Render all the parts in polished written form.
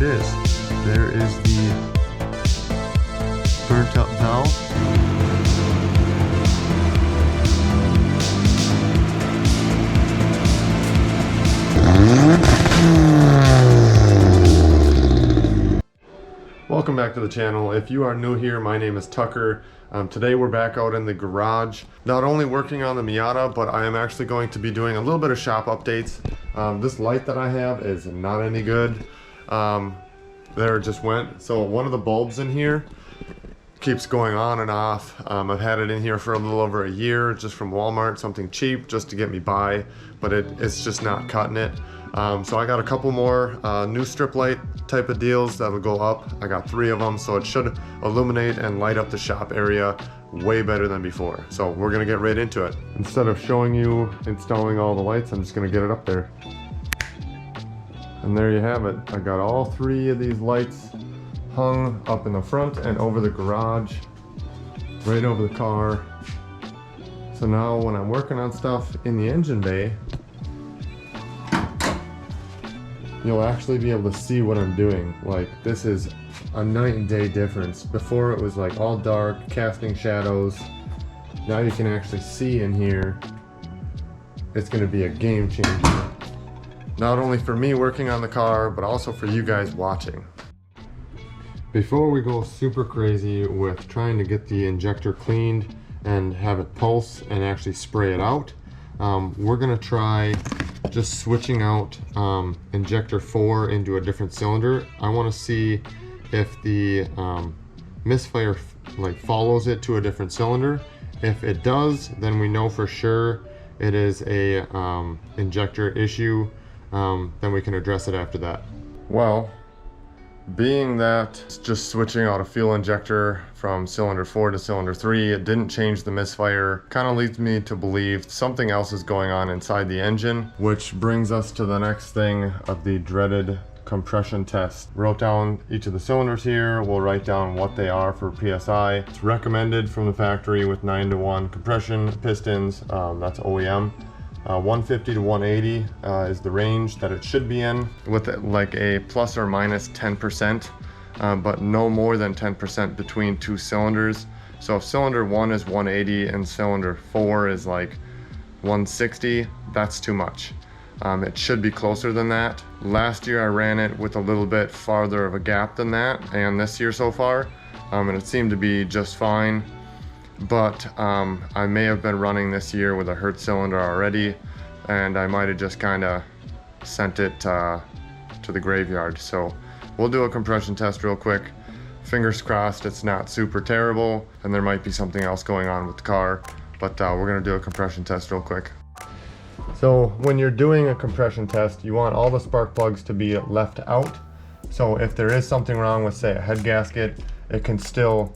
is. There is the burnt up valve. Welcome back to the channel. If you are new here, my name is Tucker. Today we're back out in the garage, not only working on the Miata, but I am actually going to be doing a little bit of shop updates. This light that I have is not any good. There it just went. So one of the bulbs in here keeps going on and off. I've had it in here for a little over a year, just from Walmart, something cheap just to get me by, but it's just not cutting it. So I got a couple more new strip light type of deals that'll go up. I got 3 of them, so it should illuminate and light up the shop area way better than before. So we're gonna get right into it. Instead of showing you installing all the lights, I'm just gonna get it up there. And there you have it. I got all 3 of these lights hung up in the front and over the garage, right over the car. So now when I'm working on stuff in the engine bay, you'll actually be able to see what I'm doing. Like, this is a night and day difference. Before it was like all dark, casting shadows. Now you can actually see in here. It's gonna be a game changer. Not only for me working on the car, but also for you guys watching. Before we go super crazy with trying to get the injector cleaned and have it pulse and actually spray it out, we're gonna try just switching out injector 4 into a different cylinder. I want to see if the Misfire like follows it to a different cylinder. If it does, then we know for sure it is a injector issue. Then we can address it after that. Well, being that just switching out a fuel injector from cylinder 4 to cylinder 3, it didn't change the misfire, kind of leads me to believe something else is going on inside the engine, which brings us to the next thing of the dreaded compression test. Wrote down each of the cylinders here. We'll write down what they are for PSI. It's recommended from the factory with 9:1 compression pistons, that's OEM. 150 to 180 is the range that it should be in, with like a plus or minus 10%, but no more than 10% between 2 cylinders. So if cylinder 1 is 180 and cylinder 4 is like 160, that's too much. It should be closer than that. Last year I ran it with a little bit farther of a gap than that, and this year so far, and it seemed to be just fine. But I may have been running this year with a Hertz cylinder already, and I might have just kind of sent it to the graveyard. So we'll do a compression test real quick. Fingers crossed it's not super terrible, and there might be something else going on with the car, but we're gonna do a compression test real quick. So when you're doing a compression test, you want all the spark plugs to be left out. So if there is something wrong with, say, a head gasket, it can still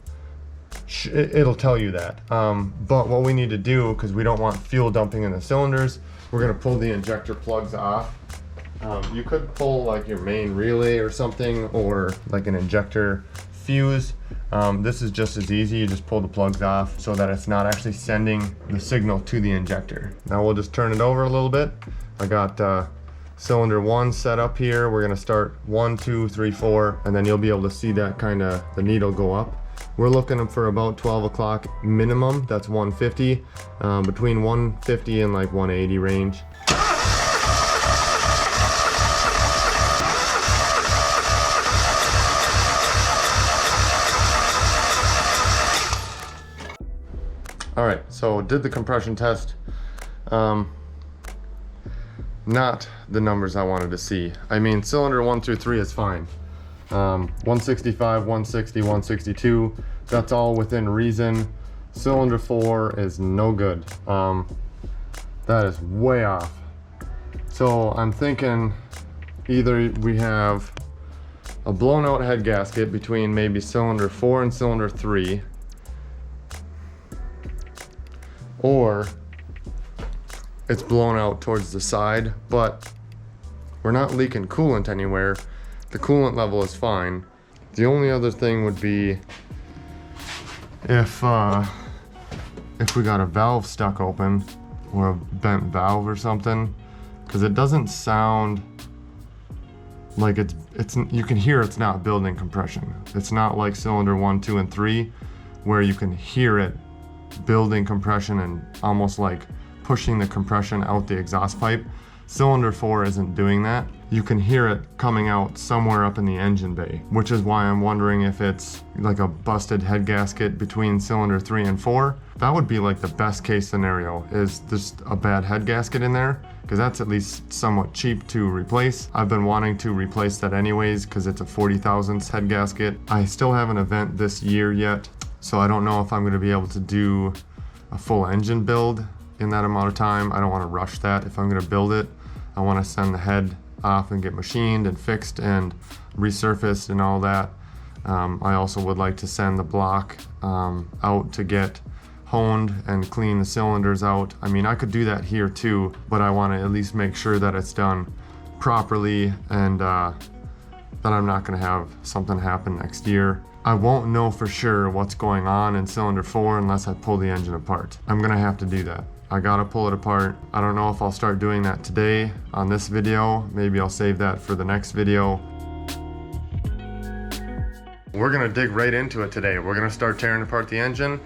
it'll tell you that, but what we need to do, because we don't want fuel dumping in the cylinders, we're going to pull the injector plugs off. You could pull like your main relay or something, or like an injector fuse. This is just as easy. You just pull the plugs off so that it's not actually sending the signal to the injector. Now we'll just turn it over a little bit. I got cylinder 1 set up here. We're going to start 1, 2, 3, 4, and then you'll be able to see that kind of the needle go up. We're looking for about 12 o'clock minimum, that's 150, between 150 and like 180 range. Alright, so did the compression test. Not the numbers I wanted to see. I mean, cylinder 1 through 3 is fine. 165, 160, 162, that's all within reason. Cylinder 4 is no good. That is way off. So I'm thinking either we have a blown out head gasket between maybe cylinder 4 and cylinder 3, or it's blown out towards the side, but we're not leaking coolant anywhere. The coolant level is fine. The only other thing would be if we got a valve stuck open, or a bent valve or something, because it doesn't sound like it's you can hear it's not building compression. It's not like cylinder 1, 2, and 3 where you can hear it building compression and almost like pushing the compression out the exhaust pipe. Cylinder 4 isn't doing that. You can hear it coming out somewhere up in the engine bay, which is why I'm wondering if it's like a busted head gasket between cylinder 3 and 4. That would be like the best case scenario, is just a bad head gasket in there, because that's at least somewhat cheap to replace. I've been wanting to replace that anyways because it's a 40 thousandths head gasket. I still have an event this year yet, so I don't know if I'm going to be able to do a full engine build in that amount of time. I don't want to rush that. If I'm going to build it, I want to send the head off and get machined and fixed and resurfaced and all that. I also would like to send the block out to get honed and clean the cylinders out. I mean, I could do that here too, but I want to at least make sure that it's done properly and that I'm not going to have something happen next year. I won't know for sure what's going on in cylinder 4 unless I pull the engine apart. I'm going to have to do that. I gotta pull it apart. I don't know if I'll start doing that today on this video. Maybe I'll save that for the next video. We're gonna dig right into it today. We're gonna start tearing apart the engine,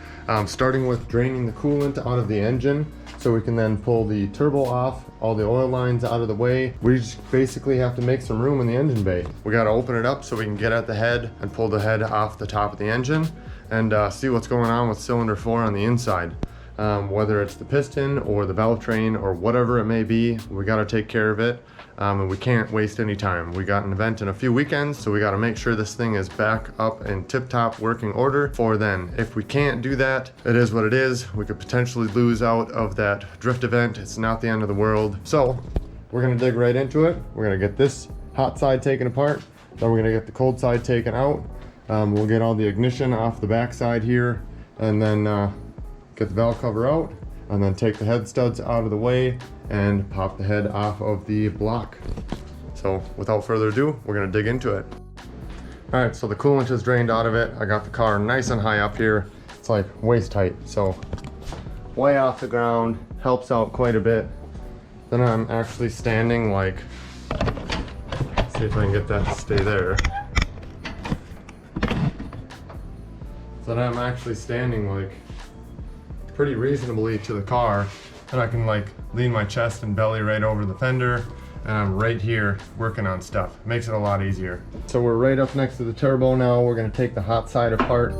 starting with draining the coolant out of the engine so we can then pull the turbo off, all the oil lines out of the way. We just basically have to make some room in the engine bay. We gotta open it up so we can get at the head and pull the head off the top of the engine and see what's going on with cylinder 4 on the inside. Whether it's the piston or the valve train or whatever it may be, we got to take care of it, and we can't waste any time. We got an event in a few weekends, so we got to make sure this thing is back up in tip-top working order for then. If we can't do that, it is what it is. We could potentially lose out of that drift event. It's not the end of the world. So we're going to dig right into it. We're going to get this hot side taken apart, then we're going to get the cold side taken out. We'll get all the ignition off the back side here, and then get the valve cover out, and then take the head studs out of the way and pop the head off of the block. So without further ado, we're gonna dig into it. All right, so the coolant is drained out of it. I got the car nice and high up here. It's like waist height, so way off the ground, helps out quite a bit. Then I'm actually standing like, see if I can get that to stay there. So then I'm actually standing like pretty reasonably to the car, and I can like lean my chest and belly right over the fender, and I'm right here working on stuff. Makes it a lot easier. So we're right up next to the turbo now. We're gonna take the hot side apart.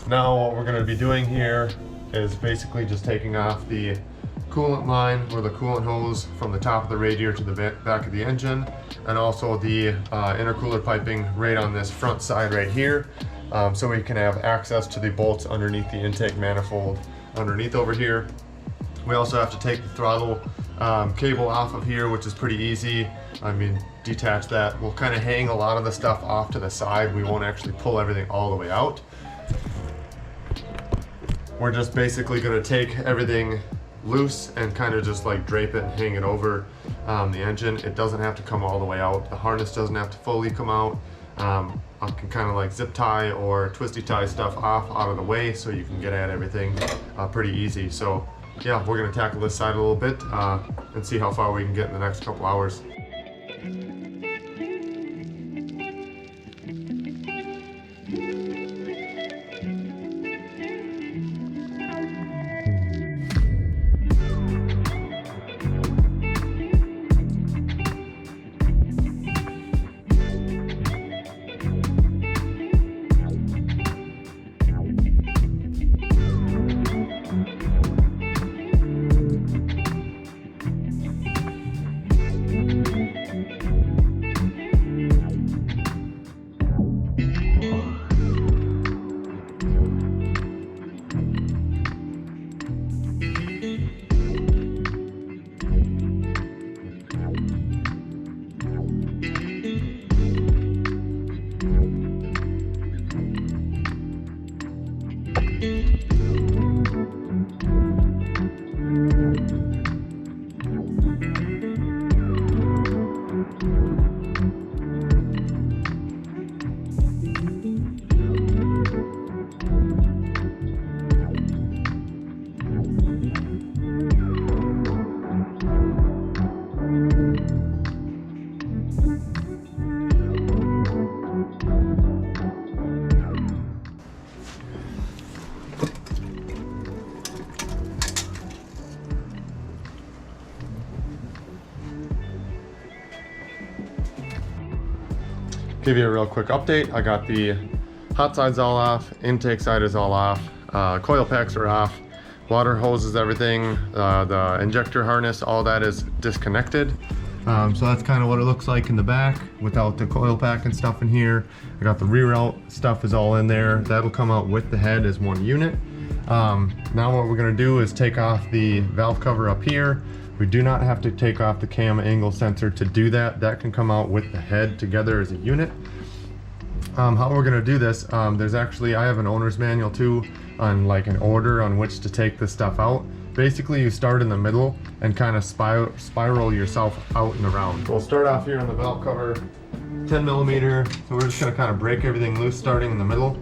Now what we're going to be doing here is basically just taking off the coolant line or the coolant hose from the top of the radiator to the back of the engine, and also the intercooler piping right on this front side right here, so we can have access to the bolts underneath the intake manifold underneath over here. We also have to take the throttle cable off of here, which is pretty easy. I mean, detach that. We'll kind of hang a lot of the stuff off to the side. We won't actually pull everything all the way out. We're just basically going to take everything loose and kind of just like drape it and hang it over the engine. It doesn't have to come all the way out. The harness doesn't have to fully come out. I can kind of like zip tie or twisty tie stuff off out of the way so you can get at everything pretty easy. So yeah, we're going to tackle this side a little bit and see how far we can get in the next couple hours. give you a real quick update. I got the hot sides all off, intake side is all off, coil packs are off, water hoses, everything, the injector harness, all that is disconnected. So that's kind of what it looks like in the back without the coil pack and stuff in here. I got the reroute stuff is all in there. That'll come out with the head as one unit. Now what we're gonna do is take off the valve cover up here. We do not have to take off the cam angle sensor to do that. That can come out with the head together as a unit. How we're gonna do this, there's actually, I have an owner's manual too on like an order on which to take this stuff out. Basically you start in the middle and kind of spiral yourself out and around. We'll start off here on the valve cover, 10 millimeter. So we're just gonna kind of break everything loose starting in the middle.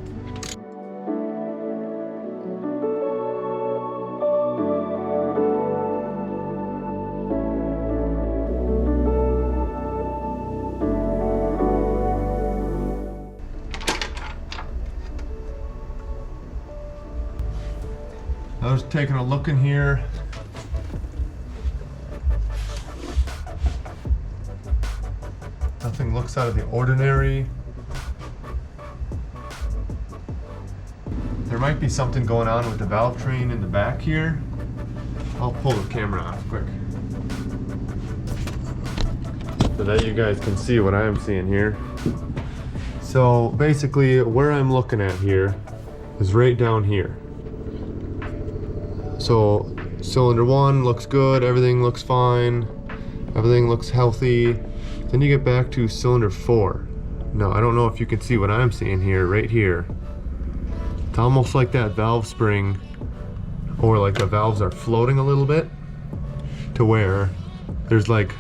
I was taking a look in here. Nothing looks out of the ordinary. There might be something going on with the valve train in the back here. I'll pull the camera off quick so that you guys can see what I am seeing here. So basically where I'm looking at here is right down here. So cylinder 1 looks good, everything looks fine, everything looks healthy. Then you get back to cylinder 4. Now I don't know if you can see what I'm seeing here, right here. It's almost like that valve spring, or like the valves are floating a little bit, to where there's like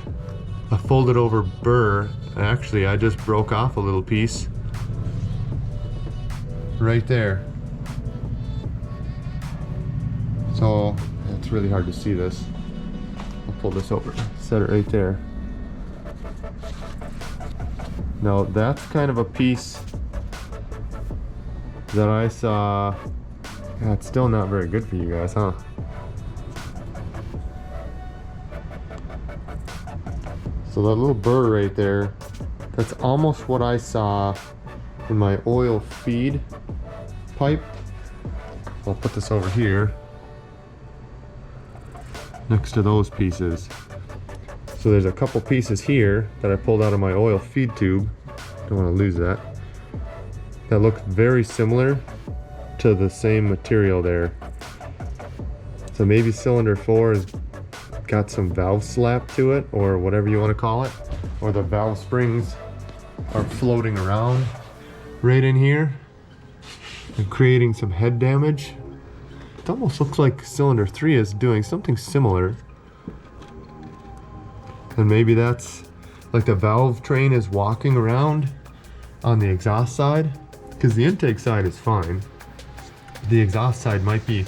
a folded over burr. Actually, I just broke off a little piece right there. So it's really hard to see this. I'll pull this over, set it right there. Now that's kind of a piece that I saw. Yeah, it's still not very good for you guys, huh? So that little burr right there, that's almost what I saw in my oil feed pipe. I'll put this over here next to those pieces. So there's a couple pieces here that I pulled out of my oil feed tube. Don't want to lose that. That look very similar to the same material there. So maybe cylinder 4 has got some valve slap to it, or whatever you want to call it, or the valve springs are floating around right in here and creating some head damage. It almost looks like cylinder 3 is doing something similar. And maybe that's like the valve train is walking around on the exhaust side, because the intake side is fine. The exhaust side might be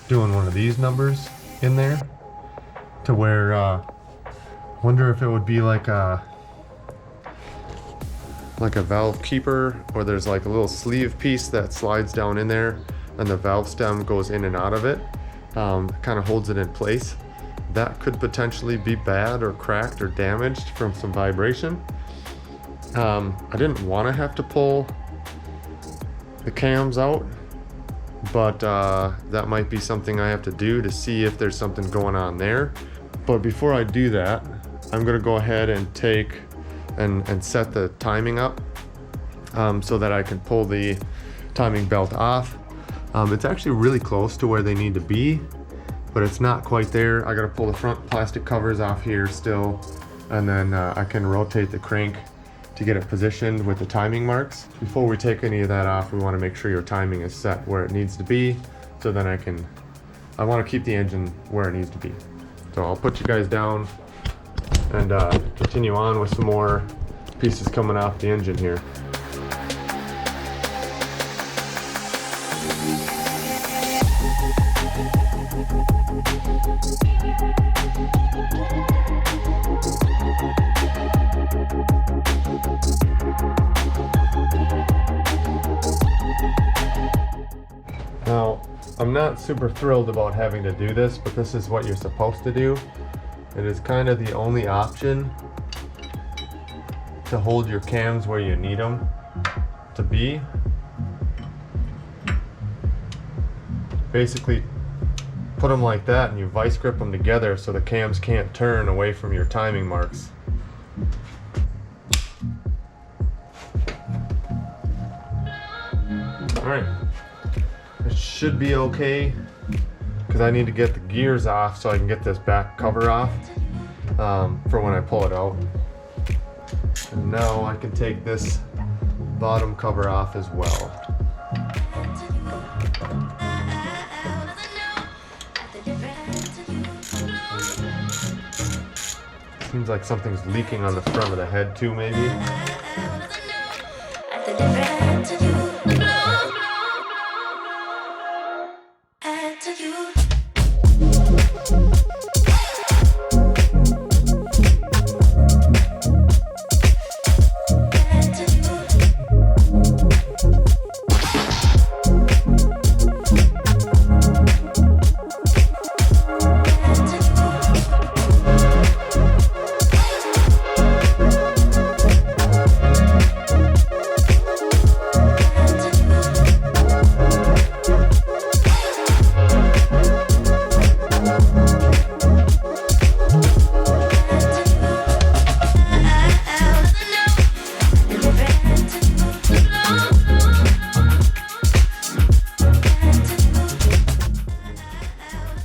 doing one of these numbers in there, to where wonder if it would be like a valve keeper, or there's like a little sleeve piece that slides down in there and the valve stem goes in and out of it, kind of holds it in place. That could potentially be bad or cracked or damaged from some vibration. I didn't want to have to pull the cams out, but that might be something I have to do to see if there's something going on there. But before I do that, I'm gonna go ahead and take and set the timing up so that I can pull the timing belt off. It's actually really close to where they need to be, but it's not quite there. I gotta pull the front plastic covers off here still, and then I can rotate the crank to get it positioned with the timing marks. Before we take any of that off, we wanna make sure your timing is set where it needs to be, so then I wanna keep the engine where it needs to be. So I'll put you guys down and continue on with some more pieces coming off the engine here. Now, I'm not super thrilled about having to do this, but this is what you're supposed to do. It is kind of the only option to hold your cams where you need them to be. Basically put them like that and you vice grip them together so the cams can't turn away from your timing marks. Alright, it should be okay because I need to get the gears off so I can get this back cover off for when I pull it out. And now I can take this bottom cover off as well. Seems like something's leaking on the front of the head too, maybe.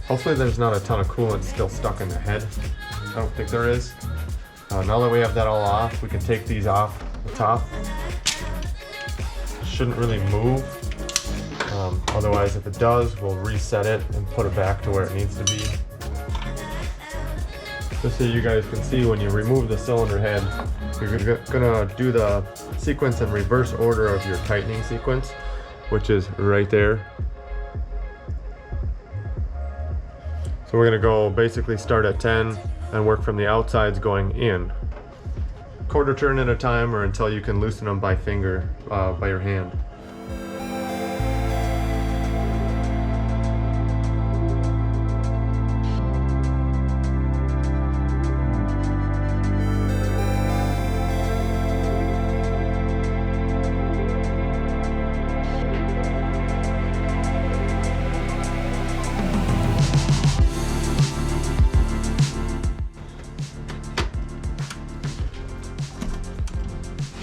Hopefully there's not a ton of coolant still stuck in the head. I don't think there is. Now that we have that all off, we can take these off the top. Shouldn't really move. Otherwise, if it does, we'll reset it and put it back to where it needs to be. Just so you guys can see, when you remove the cylinder head, you're gonna do the sequence in reverse order of your tightening sequence, which is right there. So we're gonna go basically start at 10 and work from the outsides going in. Quarter turn at a time or until you can loosen them by finger, by your hand.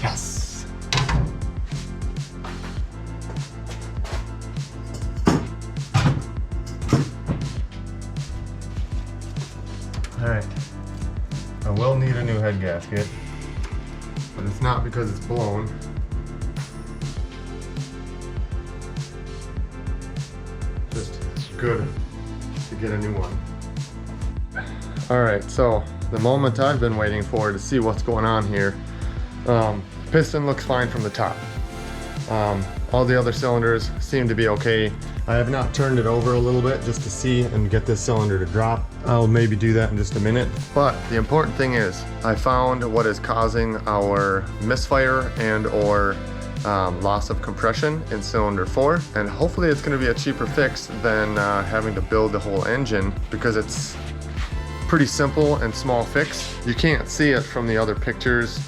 Yes! Alright, I will need a new head gasket, but it's not because it's blown. Just good to get a new one. Alright, so the moment I've been waiting for to see what's going on here. Piston looks fine from the top. All the other cylinders seem to be okay. I have not turned it over a little bit just to see and get this cylinder to drop. I'll maybe do that in just a minute. But the important thing is I found what is causing our misfire and or loss of compression in cylinder 4, and hopefully it's going to be a cheaper fix than having to build the whole engine, because it's pretty simple and small fix. You can't see it from the other pictures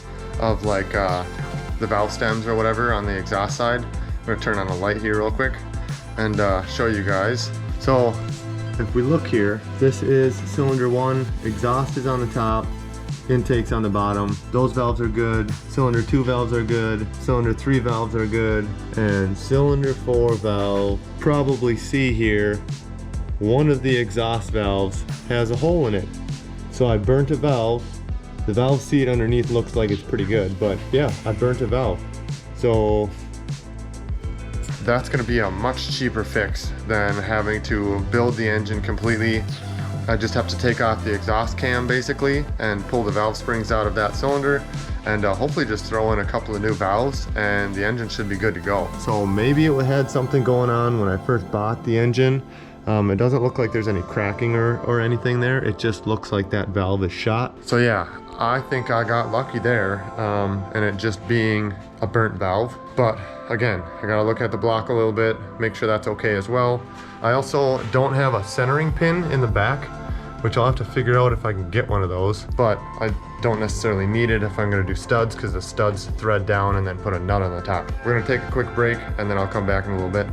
of like the valve stems or whatever on the exhaust side. I'm gonna turn on a light here real quick and show you guys. So if we look here, this is cylinder 1, exhaust is on the top, intake's on the bottom. Those valves are good. Cylinder 2 valves are good. Cylinder 3 valves are good. And cylinder 4 valve, probably see here, one of the exhaust valves has a hole in it. So I burnt a valve. The valve seat underneath looks like it's pretty good, but yeah, I burnt a valve. So that's gonna be a much cheaper fix than having to build the engine completely. I just have to take off the exhaust cam basically and pull the valve springs out of that cylinder and hopefully just throw in a couple of new valves and the engine should be good to go. So maybe it had something going on when I first bought the engine. It doesn't look like there's any cracking or anything there. It just looks like that valve is shot. So yeah, I think I got lucky there, and it just being a burnt valve. But again, I gotta look at the block a little bit, make sure that's okay as well. I also don't have a centering pin in the back, which I'll have to figure out if I can get one of those. But I don't necessarily need it if I'm gonna do studs, because the studs thread down and then put a nut on the top. We're gonna take a quick break and then I'll come back in a little bit.